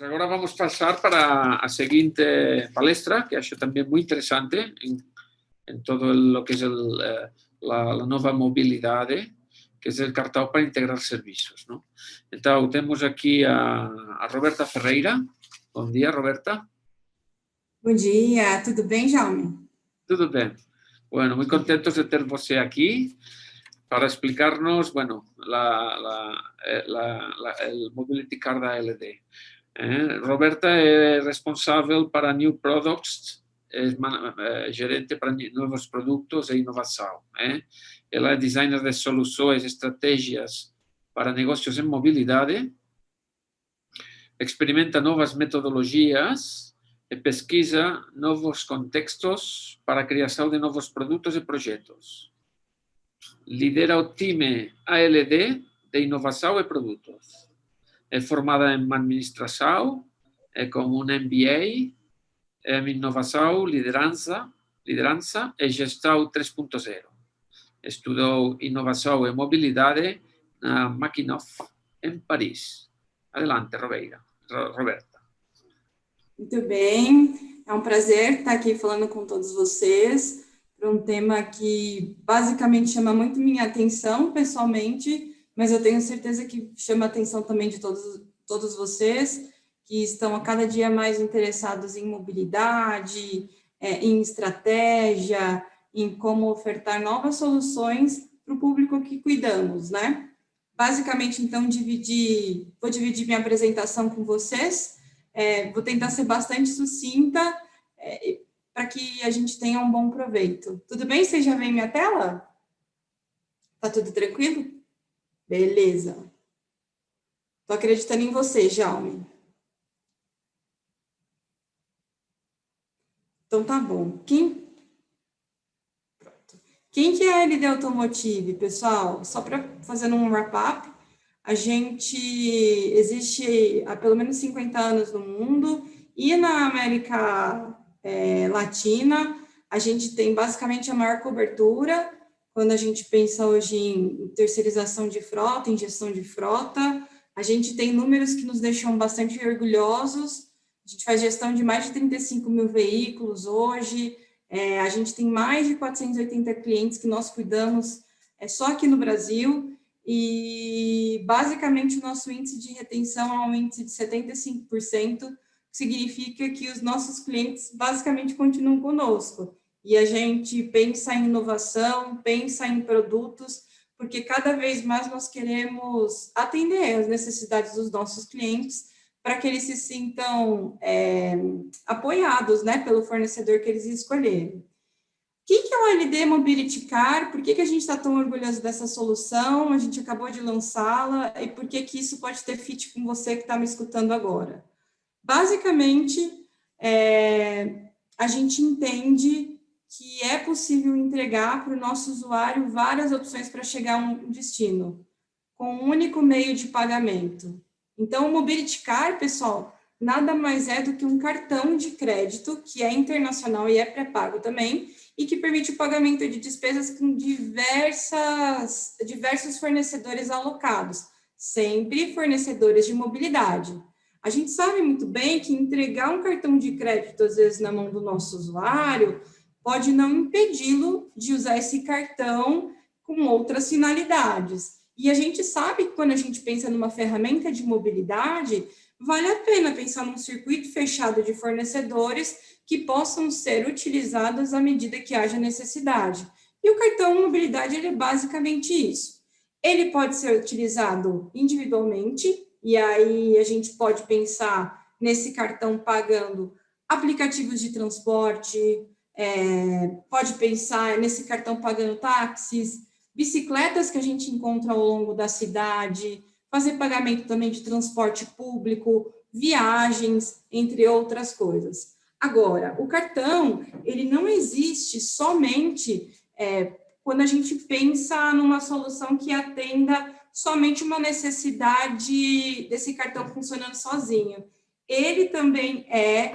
Agora vamos passar para a seguinte palestra, que acho também muito interessante em todo o que é a nova mobilidade, que é o cartão para integrar serviços. Não? Então, temos aqui a Roberta Ferreira. Bom dia, Roberta. Bom dia, tudo bem, Jaume? Tudo bem. Bueno, muito contentos de ter você aqui para explicar-nos, bueno, el Mobility Card ALD. Roberta é responsável para New Products, gerente para novos produtos e inovação. Ela é designer de soluções e estratégias para negócios em mobilidade, experimenta novas metodologias e pesquisa novos contextos para a criação de novos produtos e projetos. Lidera o time ALD de inovação e produtos. É formada em administração, com um MBA em inovação, liderança e gestão 3.0. Estudou inovação e mobilidade na Makhnoff, em Paris. Adelante, Roberta. Muito bem, é um prazer estar aqui falando com todos vocês para um tema que basicamente chama muito minha atenção pessoalmente, mas eu tenho certeza que chama a atenção também de todos vocês que estão a cada dia mais interessados em mobilidade, em estratégia, em como ofertar novas soluções para o público que cuidamos, né? Basicamente, então, vou dividir minha apresentação com vocês, vou tentar ser bastante sucinta, para que a gente tenha um bom proveito. Tudo bem? Vocês já veem minha tela? Tá tudo tranquilo? Beleza. Tô acreditando em você, Jaume. Então, tá bom. Quem que é a LD Automotive, pessoal? Só para fazer um wrap-up, a gente existe há pelo menos 50 anos no mundo e na América Latina a gente tem basicamente a maior cobertura quando a gente pensa hoje em terceirização de frota, em gestão de frota. A gente tem números que nos deixam bastante orgulhosos. A gente faz gestão de mais de 35 mil veículos hoje. A gente tem mais de 480 clientes que nós cuidamos só aqui no Brasil, e basicamente o nosso índice de retenção é um índice de 75%, que significa que os nossos clientes basicamente continuam conosco, e a gente pensa em inovação, pensa em produtos, porque cada vez mais nós queremos atender às necessidades dos nossos clientes, para que eles se sintam apoiados, né, pelo fornecedor que eles escolherem. O que é o LD Mobility Car? Por que a gente está tão orgulhoso dessa solução? A gente acabou de lançá-la, e por que isso pode ter fit com você que está me escutando agora? Basicamente, a gente entende que é possível entregar para o nosso usuário várias opções para chegar a um destino, com um único meio de pagamento. Então, o Mobility Car, pessoal, nada mais é do que um cartão de crédito, que é internacional e é pré-pago também, e que permite o pagamento de despesas com diversos fornecedores alocados, sempre fornecedores de mobilidade. A gente sabe muito bem que entregar um cartão de crédito, às vezes, na mão do nosso usuário, pode não impedi-lo de usar esse cartão com outras finalidades. E a gente sabe que quando a gente pensa numa ferramenta de mobilidade, vale a pena pensar num circuito fechado de fornecedores que possam ser utilizados à medida que haja necessidade. E o cartão mobilidade, ele é basicamente isso. Ele pode ser utilizado individualmente, e aí a gente pode pensar nesse cartão pagando aplicativos de transporte, pode pensar nesse cartão pagando táxis, bicicletas que a gente encontra ao longo da cidade, fazer pagamento também de transporte público, viagens, entre outras coisas. Agora, o cartão, ele não existe somente quando a gente pensa numa solução que atenda somente uma necessidade desse cartão funcionando sozinho. Ele também é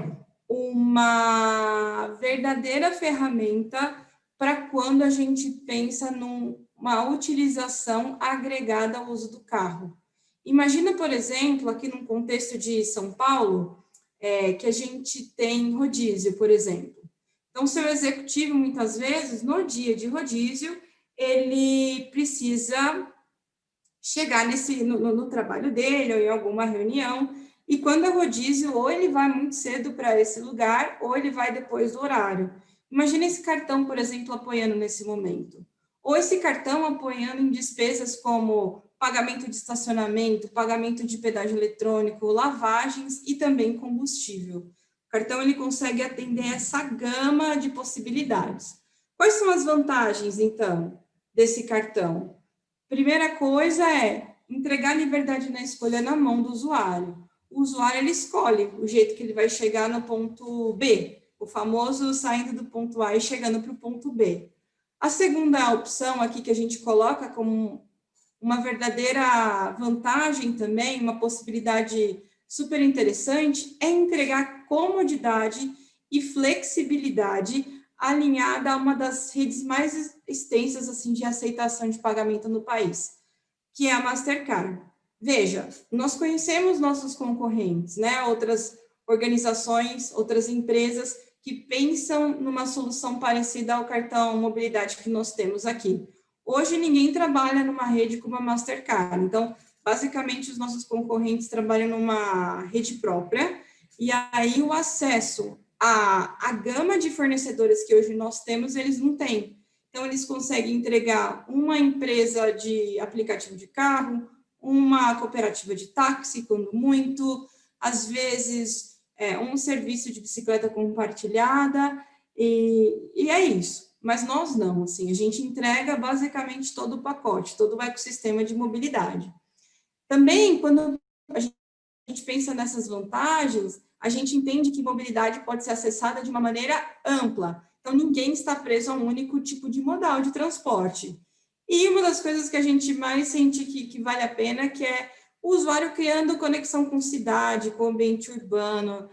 uma verdadeira ferramenta para quando a gente pensa numa utilização agregada ao uso do carro. Imagina, por exemplo, aqui num contexto de São Paulo, que a gente tem rodízio, por exemplo. Então, o seu executivo, muitas vezes, no dia de rodízio, ele precisa chegar no trabalho dele ou em alguma reunião, e quando é rodízio, ou ele vai muito cedo para esse lugar, ou ele vai depois do horário. Imagina esse cartão, por exemplo, apoiando nesse momento. Ou esse cartão apoiando em despesas como pagamento de estacionamento, pagamento de pedágio eletrônico, lavagens e também combustível. O cartão ele consegue atender essa gama de possibilidades. Quais são as vantagens, então, desse cartão? Primeira coisa é entregar liberdade na escolha na mão do usuário. O usuário ele escolhe o jeito que ele vai chegar no ponto B, o famoso saindo do ponto A e chegando para o ponto B. A segunda opção aqui que a gente coloca como uma verdadeira vantagem também, uma possibilidade super interessante, é entregar comodidade e flexibilidade alinhada a uma das redes mais extensas assim de aceitação de pagamento no país, que é a Mastercard. Veja, nós conhecemos nossos concorrentes, né? Outras organizações, outras empresas que pensam numa solução parecida ao cartão mobilidade que nós temos aqui. Hoje, ninguém trabalha numa rede como a Mastercard. Então, basicamente, os nossos concorrentes trabalham numa rede própria, e aí o acesso à gama de fornecedores que hoje nós temos, eles não têm. Então, eles conseguem entregar uma empresa de aplicativo de carro, uma cooperativa de táxi, quando muito, às vezes um serviço de bicicleta compartilhada, e é isso. Mas nós não, assim, a gente entrega basicamente todo o pacote, todo o ecossistema de mobilidade. Também, quando a gente pensa nessas vantagens, a gente entende que mobilidade pode ser acessada de uma maneira ampla. Então, ninguém está preso a um único tipo de modal de transporte. E uma das coisas que a gente mais sente que vale a pena, que é o usuário criando conexão com cidade, com o ambiente urbano,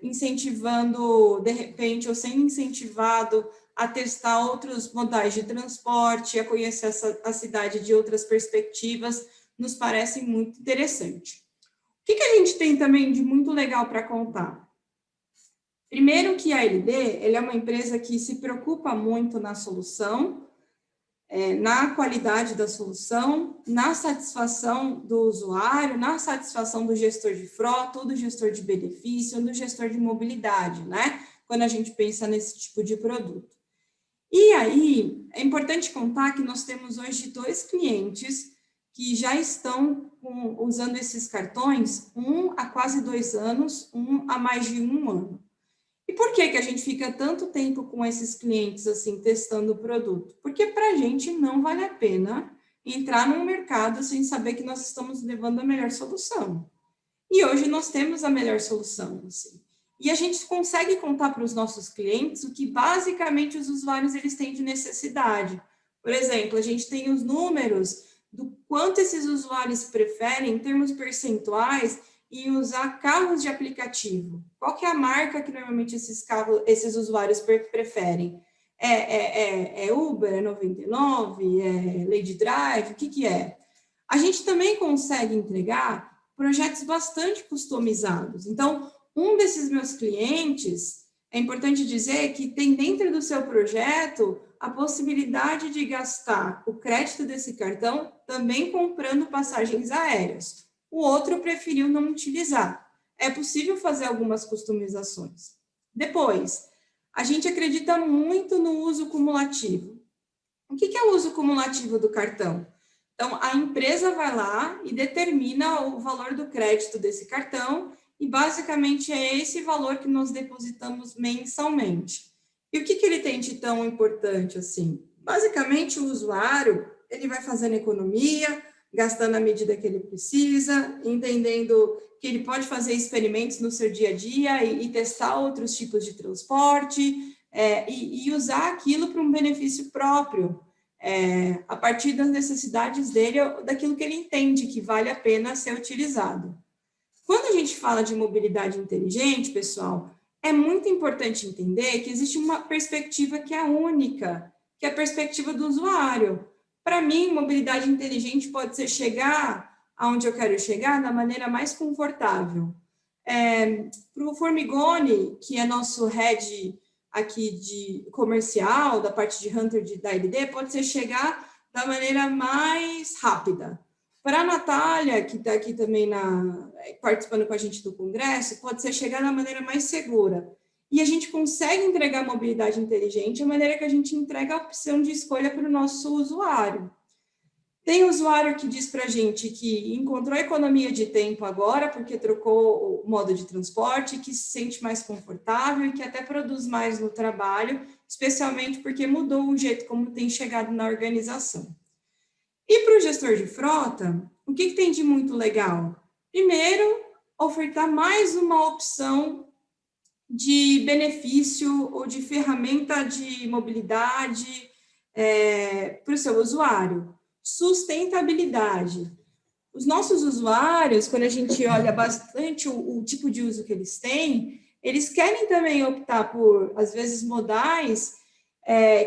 incentivando, de repente, ou sendo incentivado a testar outros modais de transporte, a conhecer a cidade de outras perspectivas, nos parece muito interessante. O que a gente tem também de muito legal para contar? Primeiro que a LD, ele é uma empresa que se preocupa muito na solução, na qualidade da solução, na satisfação do usuário, na satisfação do gestor de frota, ou do gestor de benefício, ou do gestor de mobilidade, né? Quando a gente pensa nesse tipo de produto. E aí, é importante contar que nós temos hoje 2 clientes que já estão usando esses cartões, um há quase 2 anos, um há mais de 1 ano. E por que a gente fica tanto tempo com esses clientes, assim, testando o produto? Porque para a gente não vale a pena entrar num mercado sem saber que nós estamos levando a melhor solução. E hoje nós temos a melhor solução, assim. E a gente consegue contar para os nossos clientes o que basicamente os usuários eles têm de necessidade. Por exemplo, a gente tem os números do quanto esses usuários preferem, em termos percentuais, em usar carros de aplicativo. Qual que é a marca que normalmente esses usuários preferem? É Uber, é 99, é Lady Drive, o que é? A gente também consegue entregar projetos bastante customizados. Então, um desses meus clientes, é importante dizer que tem dentro do seu projeto a possibilidade de gastar o crédito desse cartão também comprando passagens aéreas. O outro preferiu não utilizar. É possível fazer algumas customizações. Depois, a gente acredita muito no uso cumulativo. O que é o uso cumulativo do cartão? Então, a empresa vai lá e determina o valor do crédito desse cartão e, basicamente, é esse valor que nós depositamos mensalmente. E o que ele tem de tão importante assim? Basicamente, o usuário ele vai fazendo economia, gastando à medida que ele precisa, entendendo que ele pode fazer experimentos no seu dia a dia e testar outros tipos de transporte e usar aquilo para um benefício próprio. A partir das necessidades dele, daquilo que ele entende que vale a pena ser utilizado. Quando a gente fala de mobilidade inteligente, pessoal, é muito importante entender que existe uma perspectiva que é única, que é a perspectiva do usuário. Para mim, mobilidade inteligente pode ser chegar aonde eu quero chegar da maneira mais confortável. Para o Formigoni, que é nosso head aqui de comercial, da parte de Hunter da LD, pode ser chegar da maneira mais rápida. Para a Natália, que está aqui também participando com a gente do congresso, pode ser chegar da maneira mais segura. E a gente consegue entregar mobilidade inteligente da maneira que a gente entrega a opção de escolha para o nosso usuário. Tem usuário que diz para a gente que encontrou economia de tempo agora, porque trocou o modo de transporte, que se sente mais confortável e que até produz mais no trabalho, especialmente porque mudou o jeito como tem chegado na organização. E para o gestor de frota, o que tem de muito legal? Primeiro, ofertar mais uma opção de benefício ou de ferramenta de mobilidade para o seu usuário. Sustentabilidade. Os nossos usuários, quando a gente olha bastante o tipo de uso que eles têm, eles querem também optar por, às vezes, modais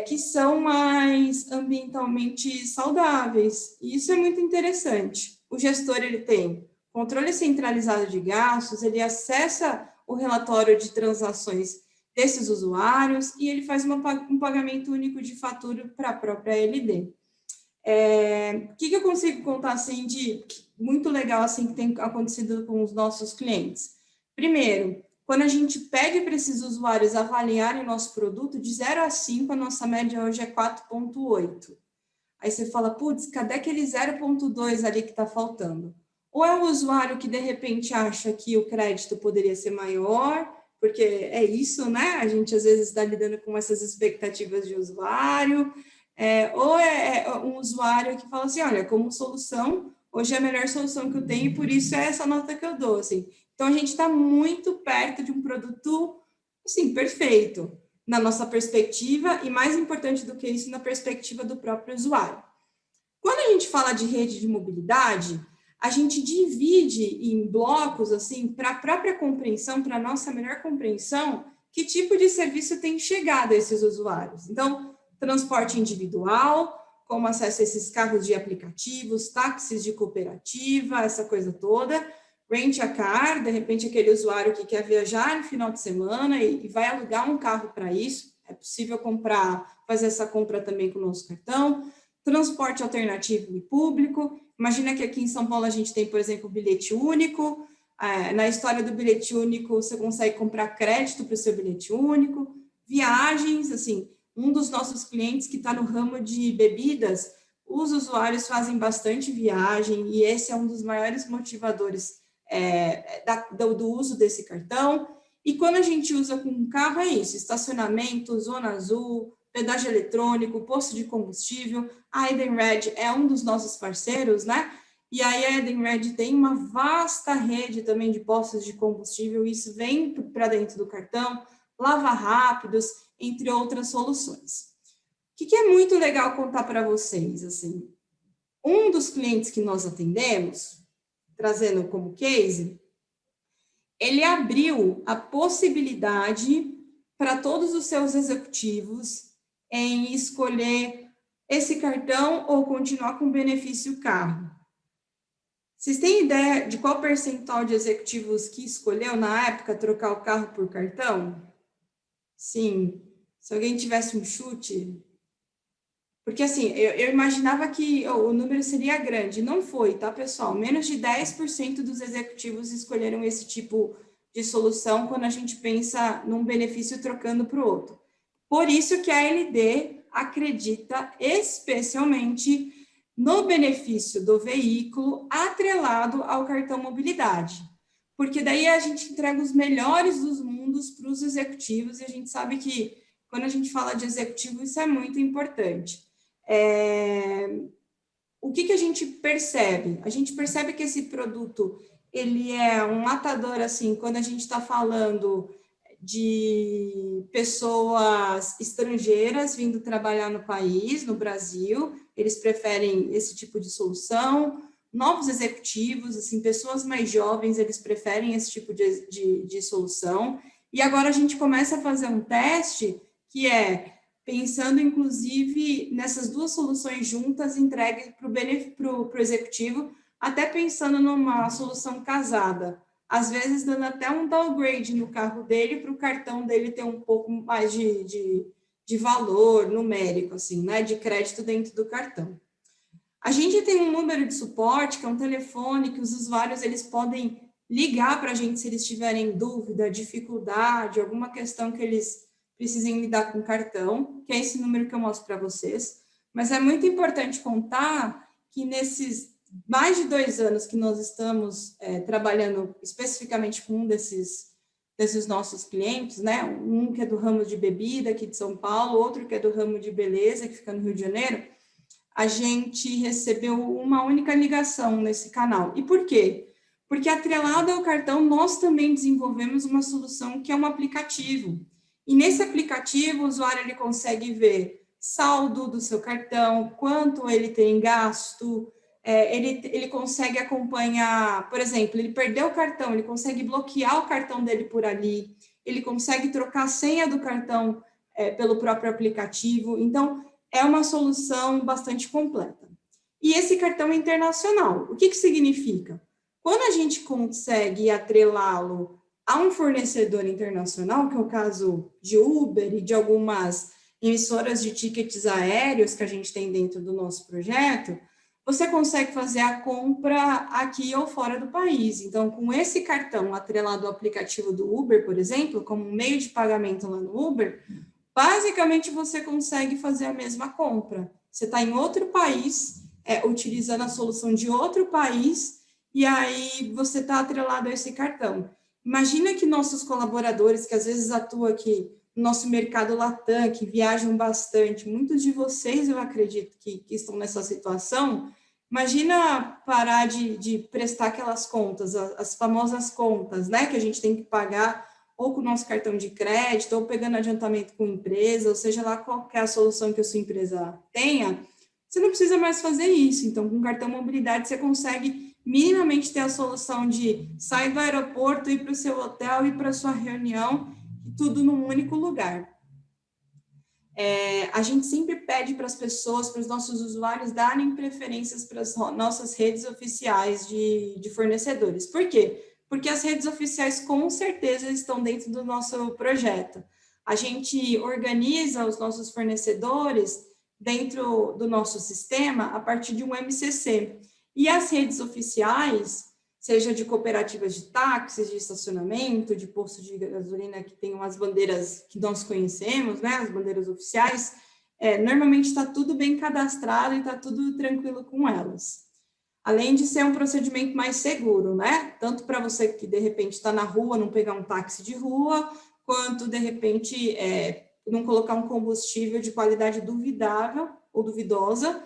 que são mais ambientalmente saudáveis. E isso é muito interessante. O gestor ele tem controle centralizado de gastos, ele acessa o relatório de transações desses usuários e ele faz um pagamento único de fatura para a própria LD. O que eu consigo contar assim de muito legal assim que tem acontecido com os nossos clientes? Primeiro, quando a gente pede para esses usuários avaliarem o nosso produto, de 0 a 5, a nossa média hoje é 4,8. Aí você fala, putz, cadê aquele 0,2 ali que está faltando? Ou é o usuário que, de repente, acha que o crédito poderia ser maior, porque é isso, né? A gente, às vezes, está lidando com essas expectativas de usuário. Ou é um usuário que fala assim, olha, como solução, hoje é a melhor solução que eu tenho e por isso é essa nota que eu dou, assim. Então, a gente está muito perto de um produto, assim, perfeito, na nossa perspectiva e, mais importante do que isso, na perspectiva do próprio usuário. Quando a gente fala de rede de mobilidade, a gente divide em blocos, assim, para a própria compreensão, para a nossa melhor compreensão, que tipo de serviço tem chegado a esses usuários. Então, transporte individual, como acesso a esses carros de aplicativos, táxis de cooperativa, essa coisa toda, rent a car, de repente aquele usuário que quer viajar no final de semana e vai alugar um carro para isso, é possível fazer essa compra também com o nosso cartão, transporte alternativo e público, imagina que aqui em São Paulo a gente tem, por exemplo, o bilhete único, na história do bilhete único você consegue comprar crédito para o seu bilhete único, viagens, assim, um dos nossos clientes que está no ramo de bebidas, os usuários fazem bastante viagem e esse é um dos maiores motivadores do uso desse cartão. E quando a gente usa com um carro, é isso, estacionamento, zona azul, pedágio eletrônico, posto de combustível. A Edenred é um dos nossos parceiros, né? E aí a Edenred tem uma vasta rede também de postos de combustível, isso vem para dentro do cartão, lava rápidos, entre outras soluções. O que é muito legal contar para vocês, assim, um dos clientes que nós atendemos, trazendo como case, ele abriu a possibilidade para todos os seus executivos em escolher esse cartão ou continuar com o benefício carro. Vocês têm ideia de qual percentual de executivos que escolheu na época trocar o carro por cartão? Sim, se alguém tivesse um chute. Porque assim, eu imaginava que o número seria grande, não foi, tá, pessoal? Menos de 10% dos executivos escolheram esse tipo de solução quando a gente pensa num benefício trocando para o outro. Por isso que a LD acredita especialmente no benefício do veículo atrelado ao cartão mobilidade. Porque daí a gente entrega os melhores dos mundos para os executivos e a gente sabe que quando a gente fala de executivo, isso é muito importante. O que a gente percebe? A gente percebe que esse produto ele é um matador, assim, quando a gente está falando de pessoas estrangeiras vindo trabalhar no país, no Brasil, eles preferem esse tipo de solução. Novos executivos, assim, pessoas mais jovens, eles preferem esse tipo de solução. E agora a gente começa a fazer um teste que é pensando, inclusive, nessas duas soluções juntas, entregue para o executivo, até pensando numa solução casada, às vezes dando até um downgrade no carro dele para o cartão dele ter um pouco mais de valor numérico, assim, né, de crédito dentro do cartão. A gente tem um número de suporte, que é um telefone que os usuários eles podem ligar para a gente se eles tiverem dúvida, dificuldade, alguma questão que eles precisem lidar com o cartão, que é esse número que eu mostro para vocês. Mas é muito importante contar que nesses mais de 2 anos que nós estamos trabalhando especificamente com um desses nossos clientes, né? Um que é do ramo de bebida aqui de São Paulo, outro que é do ramo de beleza, que fica no Rio de Janeiro, a gente recebeu uma única ligação nesse canal. E por quê? Porque atrelado ao cartão, nós também desenvolvemos uma solução que é um aplicativo. E nesse aplicativo, o usuário ele consegue ver saldo do seu cartão, quanto ele tem gasto, ele consegue acompanhar, por exemplo, ele perdeu o cartão, ele consegue bloquear o cartão dele por ali, ele consegue trocar a senha do cartão pelo próprio aplicativo. Então, é uma solução bastante completa. E esse cartão é internacional. O que significa? Quando a gente consegue atrelá-lo a um fornecedor internacional, que é o caso de Uber e de algumas emissoras de tickets aéreos que a gente tem dentro do nosso projeto, você consegue fazer a compra aqui ou fora do país. Então, com esse cartão atrelado ao aplicativo do Uber, por exemplo, como um meio de pagamento lá no Uber, basicamente você consegue fazer a mesma compra. Você está em outro país, utilizando a solução de outro país, e aí você está atrelado a esse cartão. Imagina que nossos colaboradores, que às vezes atuam aqui no nosso mercado Latam, que viajam bastante, muitos de vocês, eu acredito, que estão nessa situação, imagina parar de prestar aquelas contas, as famosas contas, né, que a gente tem que pagar ou com o nosso cartão de crédito, ou pegando adiantamento com empresa, ou seja lá qual é a solução que a sua empresa tenha, você não precisa mais fazer isso. Então, com o cartão mobilidade, você consegue minimamente ter a solução de sair do aeroporto, ir para o seu hotel, ir para a sua reunião, tudo num único lugar. A gente sempre pede para as pessoas, para os nossos usuários, darem preferências para as nossas redes oficiais de fornecedores. Por quê? Porque as redes oficiais, com certeza, estão dentro do nosso projeto. A gente organiza os nossos fornecedores dentro do nosso sistema a partir de um MCC. E as redes oficiais, seja de cooperativas de táxis, de estacionamento, de posto de gasolina, que tem umas bandeiras que nós conhecemos, né, as bandeiras oficiais, normalmente está tudo bem cadastrado e está tudo tranquilo com elas. Além de ser um procedimento mais seguro, né? Tanto para você que, de repente, está na rua, não pegar um táxi de rua, quanto, de repente, não colocar um combustível de qualidade duvidável ou duvidosa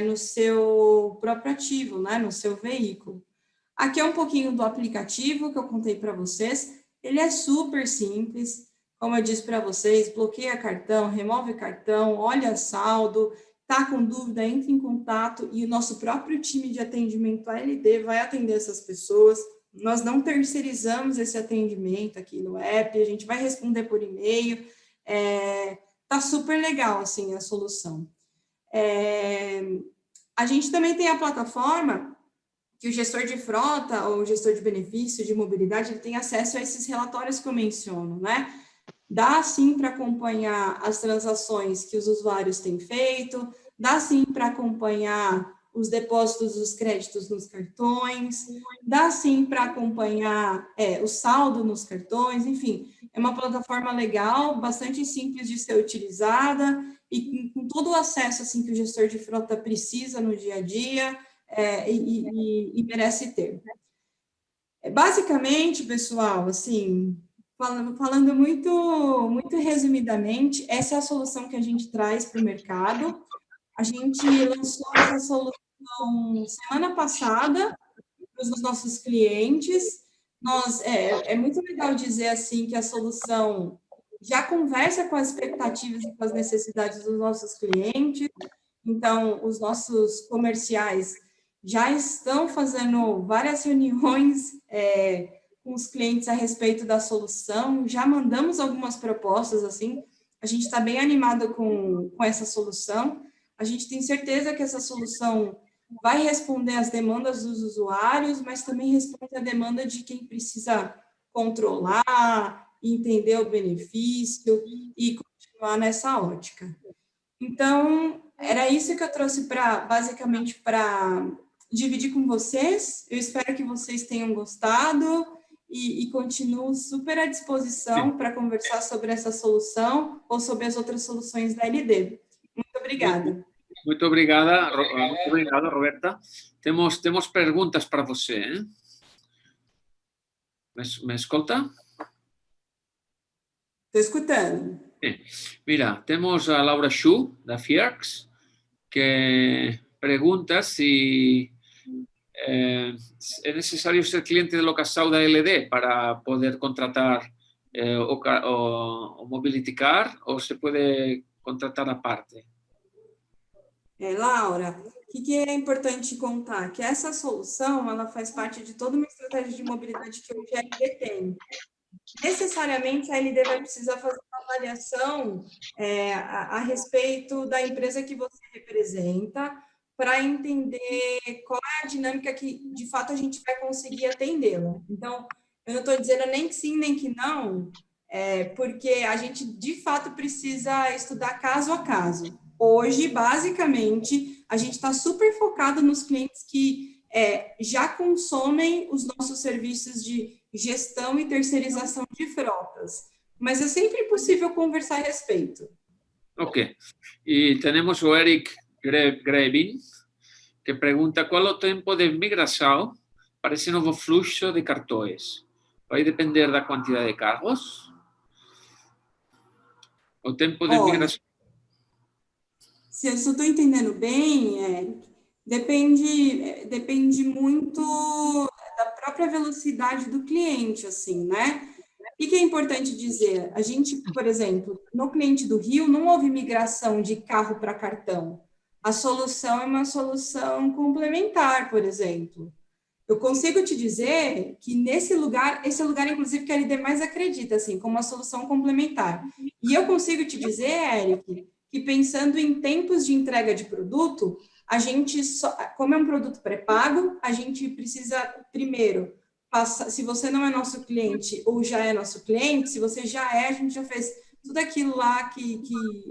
no seu próprio ativo, né? No seu veículo. Aqui é um pouquinho do aplicativo que eu contei para vocês. Ele é super simples. Como eu disse para vocês, bloqueia cartão, remove cartão, olha saldo, está com dúvida, entre em contato e o nosso próprio time de atendimento ALD vai atender essas pessoas. Nós não terceirizamos esse atendimento aqui no app, a gente vai responder por e-mail. Tá super legal, assim, a solução. A gente também tem a plataforma que o gestor de frota ou o gestor de benefício de mobilidade ele tem acesso a esses relatórios que eu menciono, né? Dá sim para acompanhar as transações que os usuários têm feito, dá sim para acompanhar os depósitos dos créditos nos cartões, dá sim para acompanhar o saldo nos cartões, enfim, é uma plataforma legal, bastante simples de ser utilizada e com todo o acesso assim, que o gestor de frota precisa no dia a dia e merece ter. Basicamente, pessoal, assim, falando muito resumidamente, essa é a solução que a gente traz para o mercado. A gente lançou essa solução semana passada para os nossos clientes. É muito legal dizer assim que a solução já conversa com as expectativas e com as necessidades dos nossos clientes. Então, os nossos comerciais já estão fazendo várias reuniões com os clientes a respeito da solução, já mandamos algumas propostas, assim, a gente está bem animado com essa solução, a gente tem certeza que essa solução vai responder às demandas dos usuários, mas também responde à demanda de quem precisa controlar, entender o benefício e continuar nessa ótica. Então, era isso que eu trouxe basicamente para dividir com vocês. Eu espero que vocês tenham gostado e continuo super à disposição para conversar sobre essa solução ou sobre as outras soluções da LD. Muito obrigada. Muito obrigado, Roberta. Temos perguntas para você. Me escuta? Estou escutando. Mira, temos a Laura Xu, da FIERX, que pergunta si es necesario ser cliente de Locasau da LD para poder contratar o Mobility Car, o se puede contratar aparte. Laura, o que é importante contar? Que essa solução ela faz parte de toda uma estratégia de mobilidade que hoje a LD tem. Necessariamente, a LD vai precisar fazer uma avaliação a respeito da empresa que você representa, para entender qual é a dinâmica que, de fato, a gente vai conseguir atendê-la. Então, eu não estou dizendo nem que sim, nem que não, porque a gente, de fato, precisa estudar caso a caso. Hoje, basicamente, a gente está super focado nos clientes que já consomem os nossos serviços de gestão e terceirização de frotas. Mas é sempre possível conversar a respeito. Ok. E temos o Eric Grevin, que pergunta qual é o tempo de migração para esse novo fluxo de cartões. Vai depender da quantidade de carros? O tempo de migração... Se eu estou entendendo bem, Eric, depende muito da própria velocidade do cliente, assim, né? O que é importante dizer? A gente, por exemplo, no cliente do Rio, não houve migração de carro para cartão. A solução é uma solução complementar, por exemplo. Eu consigo te dizer que nesse lugar, esse é o lugar, inclusive, que a LD mais acredita, assim, como uma solução complementar. E eu consigo te dizer, Eric, que pensando em tempos de entrega de produto, a gente, como é um produto pré-pago, a gente precisa, primeiro, se você não é nosso cliente ou já é nosso cliente, se você já é, a gente já fez tudo aquilo lá que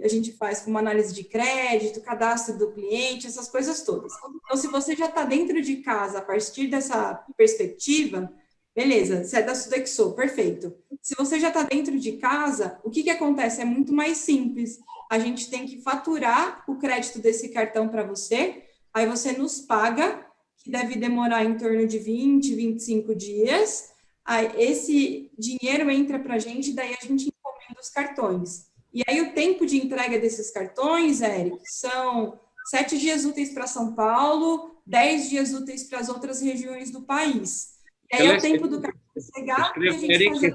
a gente faz com uma análise de crédito, cadastro do cliente, essas coisas todas. Então, se você já está dentro de casa a partir dessa perspectiva, beleza, você é da Sodexo, perfeito. Se você já está dentro de casa, o que acontece? É muito mais simples. A gente tem que faturar o crédito desse cartão para você, aí você nos paga, que deve demorar em torno de 20, 25 dias, aí esse dinheiro entra para a gente, daí a gente encomenda os cartões. E aí o tempo de entrega desses cartões, Eric, são 7 dias úteis para São Paulo, 10 dias úteis para as outras regiões do país. E aí é o tempo do cartão chegar e a gente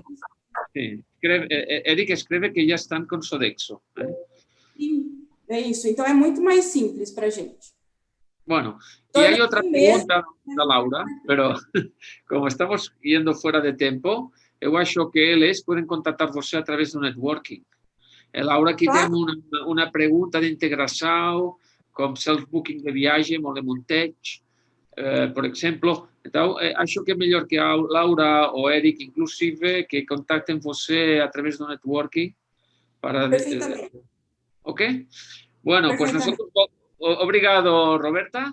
fazer... Eric escreve que já estão com Sodexo. Sim, é isso. Então, é muito mais simples para a gente. Bueno, y hay otra pregunta da Laura, pero como estamos yendo fuera de tempo, eu acho que eles podem contactar você através do networking. Laura, aqui tem uma pergunta de integração com self-booking de viagem ou de montage, por exemplo. Então, acho que é melhor que a Laura ou Eric, inclusive, que contactem você através do networking. Perfeitamente. Ok? Bueno, pues nosotros... Obrigado, Roberta.